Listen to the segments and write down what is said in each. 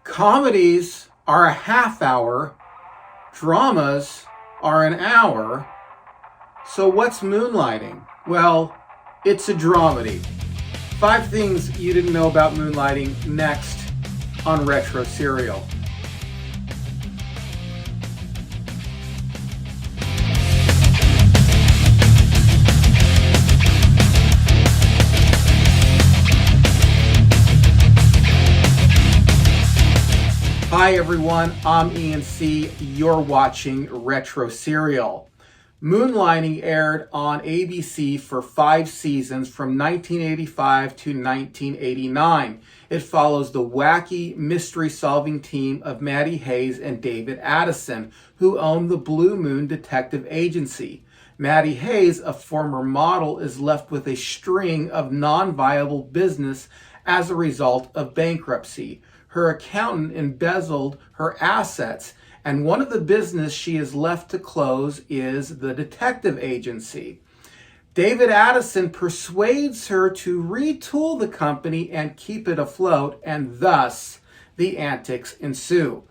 Comedies are a half hour, dramas are an hour. So what's Moonlighting? Well, it's a dramedy. 5 things you didn't know about Moonlighting next on Retro Serial. Hi everyone, I'm Ian C. You're watching Retro Serial. Moonlighting aired on ABC for 5 seasons from 1985 to 1989. It follows the wacky mystery-solving team of Maddie Hayes and David Addison, who own the Blue Moon Detective Agency. Maddie Hayes, a former model, is left with a string of non-viable business as a result of bankruptcy. Her accountant embezzled her assets, and one of the business she is left to close is the detective agency. David Addison persuades her to retool the company and keep it afloat, and thus the antics ensue.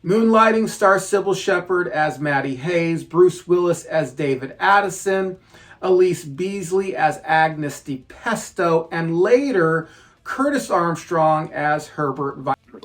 Moonlighting stars Sybil Shepherd as Maddie Hayes, Bruce Willis as David Addison, Elise Beasley as Agnes DiPesto, and later Curtis Armstrong as Herbert Viper.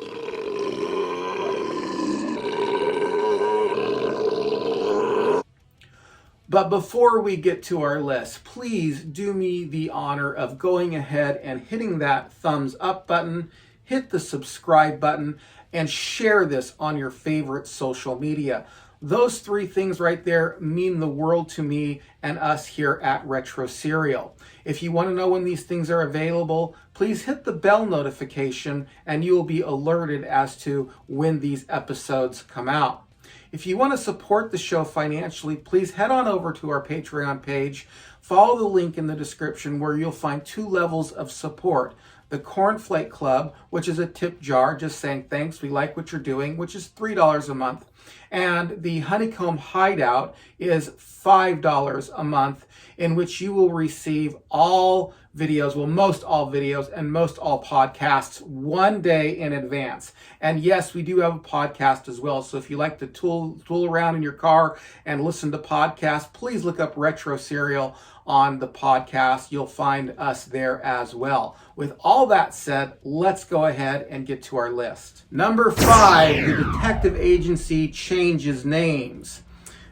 But before we get to our list, please do me the honor of going ahead and hitting that thumbs up button, hit the subscribe button, and share this on your favorite social media. Those 3 things right there mean the world to me and us here at Retro Serial. If you want to know when these things are available, please hit the bell notification and you will be alerted as to when these episodes come out. If you want to support the show financially, please head on over to our Patreon page. Follow the link in the description where you'll find 2 levels of support. The Cornflake Club, which is a tip jar, just saying thanks, we like what you're doing, which is $3 a month. And the Honeycomb Hideout is $5 a month, in which you will receive all videos, well, most all videos and most all podcasts 1 day in advance. And yes, we do have a podcast as well. So if you like to tool around in your car and listen to podcasts, please look up Retro Serial on the podcast. You'll find us there as well. With all that said, let's go ahead and get to our list. Number 5, the detective agency changes names.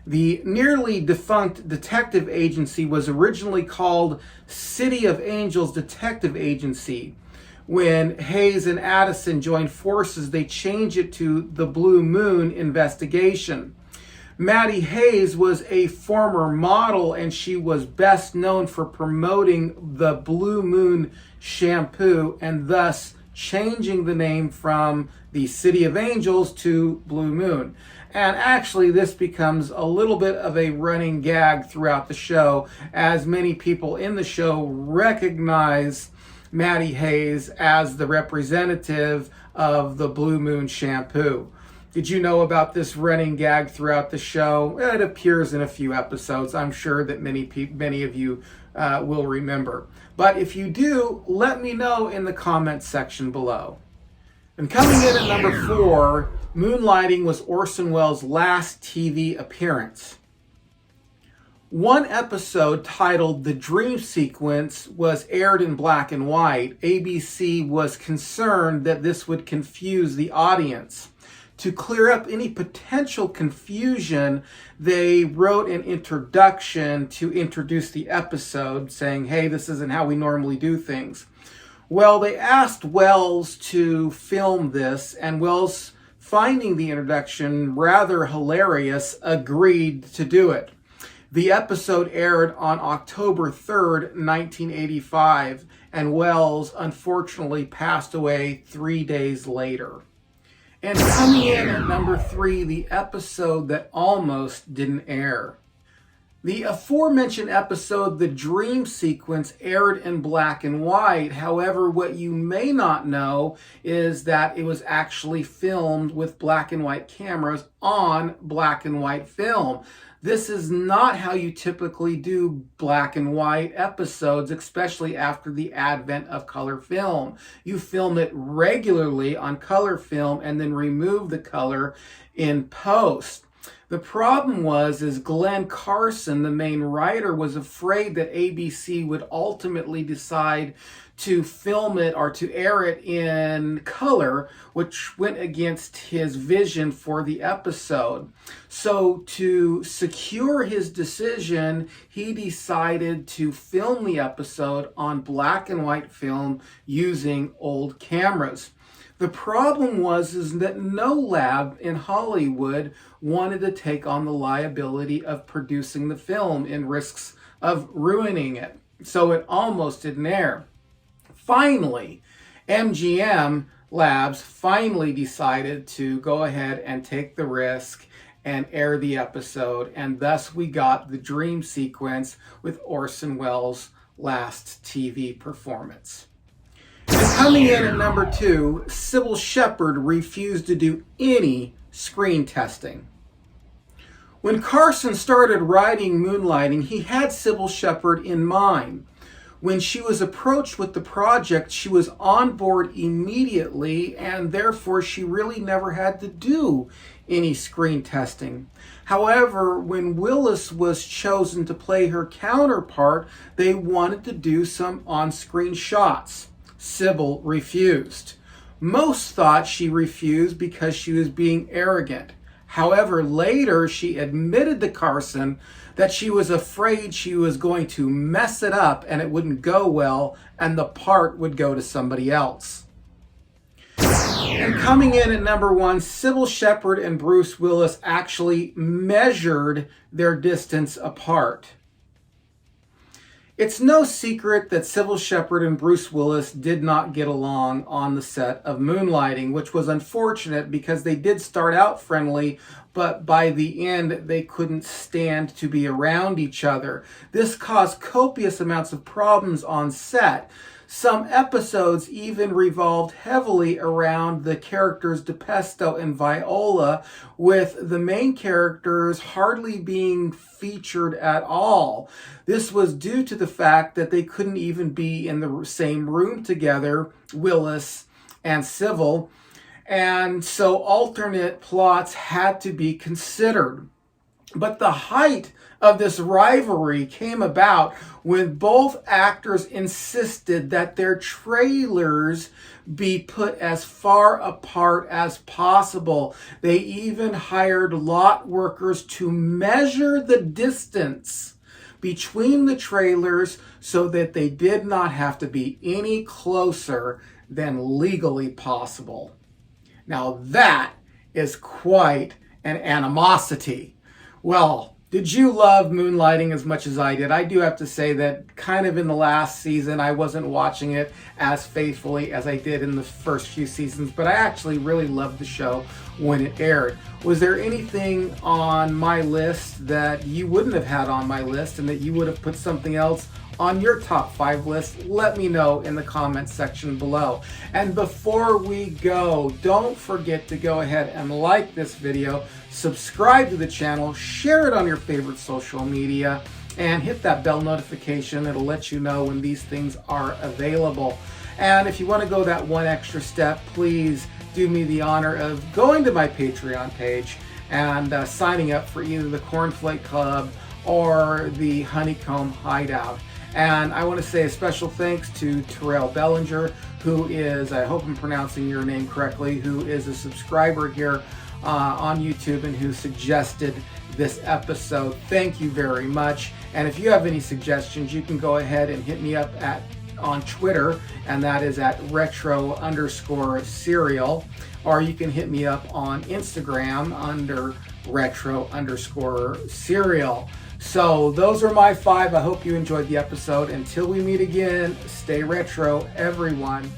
The nearly defunct detective agency was originally called City of Angels Detective Agency. When Hayes and Addison joined forces, they changed it to the Blue Moon Investigation. Maddie Hayes was a former model, and she was best known for promoting the Blue Moon shampoo and thus changing the name from the City of Angels to Blue Moon. And actually, this becomes a little bit of a running gag throughout the show, as many people in the show recognize Maddie Hayes as the representative of the Blue Moon shampoo. Did you know about this running gag throughout the show? It appears in a few episodes. I'm sure that many of you will remember. But if you do, let me know in the comments section below. And coming in at number 4, Moonlighting was Orson Welles' last TV appearance. One episode titled The Dream Sequence was aired in black and white. ABC was concerned that this would confuse the audience. To clear up any potential confusion, they wrote an introduction to introduce the episode, saying, hey, this isn't how we normally do things. Well, they asked Welles to film this, and Welles, finding the introduction rather hilarious, agreed to do it. The episode aired on October 3rd, 1985, and Welles unfortunately passed away 3 days later. And coming in at number 3, the episode that almost didn't air. The aforementioned episode, The Dream Sequence, aired in black and white. However, what you may not know is that it was actually filmed with black and white cameras on black and white film. This is not how you typically do black and white episodes, especially after the advent of color film. You film it regularly on color film and then remove the color in post. The problem is Glenn Carson, the main writer, was afraid that ABC would ultimately decide to film it or to air it in color, which went against his vision for the episode. So to secure his decision, he decided to film the episode on black and white film using old cameras. The problem is that no lab in Hollywood wanted to take on the liability of producing the film and risks of ruining it. So it almost didn't air. Finally, MGM Labs finally decided to go ahead and take the risk and air the episode, and thus we got The Dream Sequence with Orson Welles' last TV performance. And coming in at number 2, Sybil Shepherd refused to do any screen testing. When Carson started writing Moonlighting, he had Sybil Shepherd in mind. When she was approached with the project, she was on board immediately, and therefore she really never had to do any screen testing. However, when Willis was chosen to play her counterpart, they wanted to do some on-screen shots. Sybil refused. Most thought she refused because she was being arrogant. However, later she admitted to Carson that she was afraid she was going to mess it up and it wouldn't go well and the part would go to somebody else. And coming in at number 1, Sybil Shepherd and Bruce Willis actually measured their distance apart. It's no secret that Sybil Shepherd and Bruce Willis did not get along on the set of Moonlighting, which was unfortunate because they did start out friendly, but by the end they couldn't stand to be around each other. This caused copious amounts of problems on set. Some episodes even revolved heavily around the characters DePesto and Viola, with the main characters hardly being featured at all. This was due to the fact that they couldn't even be in the same room together, Willis and Sybil, and so alternate plots had to be considered. But the height of this rivalry came about when both actors insisted that their trailers be put as far apart as possible. They even hired lot workers to measure the distance between the trailers so that they did not have to be any closer than legally possible. Now that is quite an animosity. Well, did you love Moonlighting as much as I did? I do have to say that kind of in the last season, I wasn't watching it as faithfully as I did in the first few seasons, but I actually really loved the show when it aired. Was there anything on my list that you wouldn't have had on my list and that you would have put something else on your top 5 list? Let me know in the comments section below. And before we go, don't forget to go ahead and like this video, subscribe to the channel, share it on your favorite social media, and hit that bell notification. It'll let you know when these things are available. And if you want to go that one extra step, please do me the honor of going to my Patreon page and signing up for either the Cornflake Club or the Honeycomb Hideout. And I want to say a special thanks to Terrell Bellinger, who is, I hope I'm pronouncing your name correctly, who is a subscriber here on YouTube and who suggested this episode. Thank you very much. And if you have any suggestions, you can go ahead and hit me up on Twitter, and that is at retro_serial, or you can hit me up on Instagram under retro_serial. So those are my 5. I hope you enjoyed the episode. Until we meet again, stay retro, everyone.